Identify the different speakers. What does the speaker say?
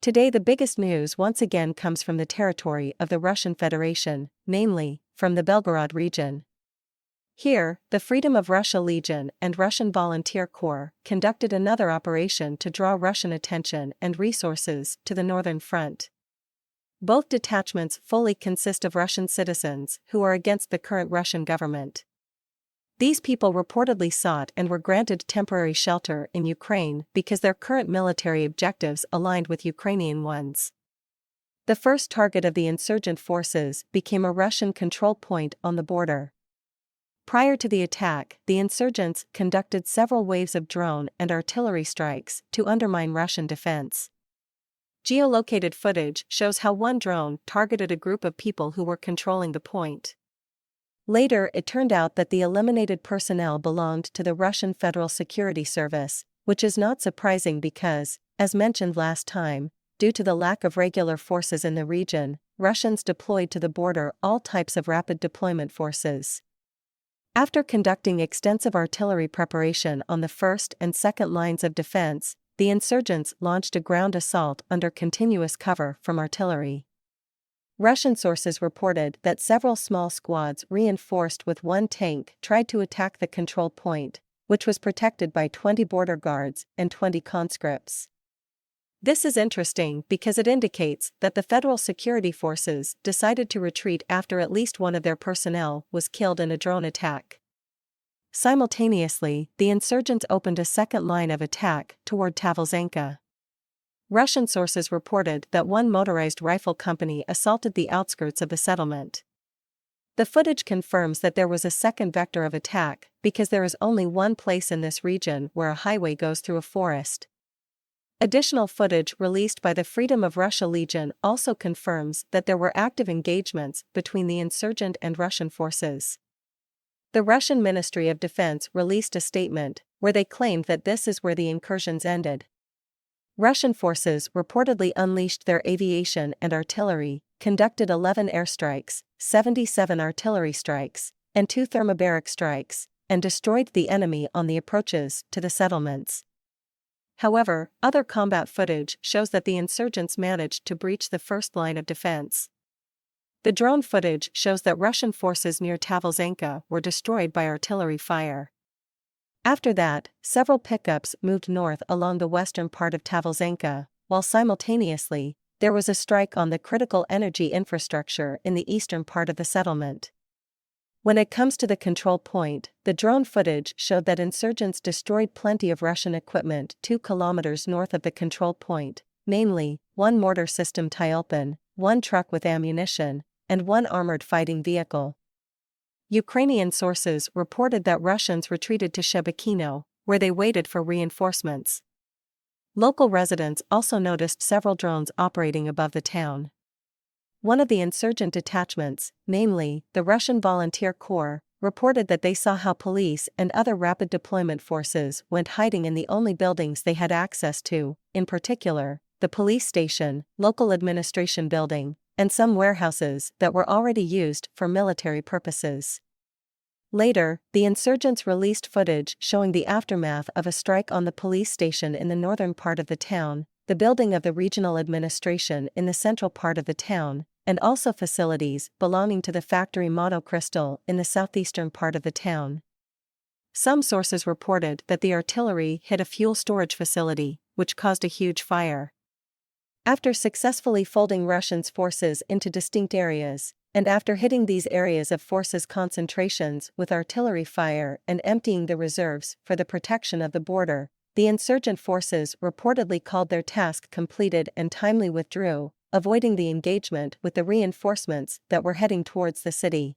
Speaker 1: Today the biggest news once again comes from the territory of the Russian Federation, namely, from the Belgorod region. Here, the Freedom of Russia Legion and Russian Volunteer Corps conducted another operation to draw Russian attention and resources to the northern front. Both detachments fully consist of Russian citizens who are against the current Russian government. These people reportedly sought and were granted temporary shelter in Ukraine because their current military objectives aligned with Ukrainian ones. The first target of the insurgent forces became a Russian control point on the border. Prior to the attack, the insurgents conducted several waves of drone and artillery strikes to undermine Russian defense. Geolocated footage shows how one drone targeted a group of people who were controlling the point. Later it turned out that the eliminated personnel belonged to the Russian Federal Security Service, which is not surprising because, as mentioned last time, due to the lack of regular forces in the region, Russians deployed to the border all types of rapid deployment forces. After conducting extensive artillery preparation on the first and second lines of defense, the insurgents launched a ground assault under continuous cover from artillery. Russian sources reported that several small squads reinforced with one tank tried to attack the control point, which was protected by 20 border guards and 20 conscripts. This is interesting because it indicates that the federal security forces decided to retreat after at least one of their personnel was killed in a drone attack. Simultaneously, the insurgents opened a second line of attack toward Tavelzhenka. Russian sources reported that one motorized rifle company assaulted the outskirts of the settlement. The footage confirms that there was a second vector of attack because there is only one place in this region where a highway goes through a forest. Additional footage released by the Freedom of Russia Legion also confirms that there were active engagements between the insurgent and Russian forces. The Russian Ministry of Defense released a statement where they claimed that this is where the incursions ended. Russian forces reportedly unleashed their aviation and artillery, conducted 11 airstrikes, 77 artillery strikes, and 2 thermobaric strikes, and destroyed the enemy on the approaches to the settlements. However, other combat footage shows that the insurgents managed to breach the first line of defense. The drone footage shows that Russian forces near Tavelzhenka were destroyed by artillery fire. After that, several pickups moved north along the western part of Tavelzhenka, while simultaneously, there was a strike on the critical energy infrastructure in the eastern part of the settlement. When it comes to the control point, the drone footage showed that insurgents destroyed plenty of Russian equipment 2 kilometers north of the control point, namely, 1 mortar system Tyulpan, 1 truck with ammunition, and 1 armored fighting vehicle. Ukrainian sources reported that Russians retreated to Shebekino, where they waited for reinforcements. Local residents also noticed several drones operating above the town. One of the insurgent detachments, namely, the Russian Volunteer Corps, reported that they saw how police and other rapid deployment forces went hiding in the only buildings they had access to, in particular, the police station, local administration building, and some warehouses that were already used for military purposes. Later, the insurgents released footage showing the aftermath of a strike on the police station in the northern part of the town, the building of the regional administration in the central part of the town, and also facilities belonging to the factory Monocrystal in the southeastern part of the town. Some sources reported that the artillery hit a fuel storage facility, which caused a huge fire. After successfully folding Russians' forces into distinct areas, and after hitting these areas of forces concentrations with artillery fire and emptying the reserves for the protection of the border, the insurgent forces reportedly called their task completed and timely withdrew, avoiding the engagement with the reinforcements that were heading towards the city.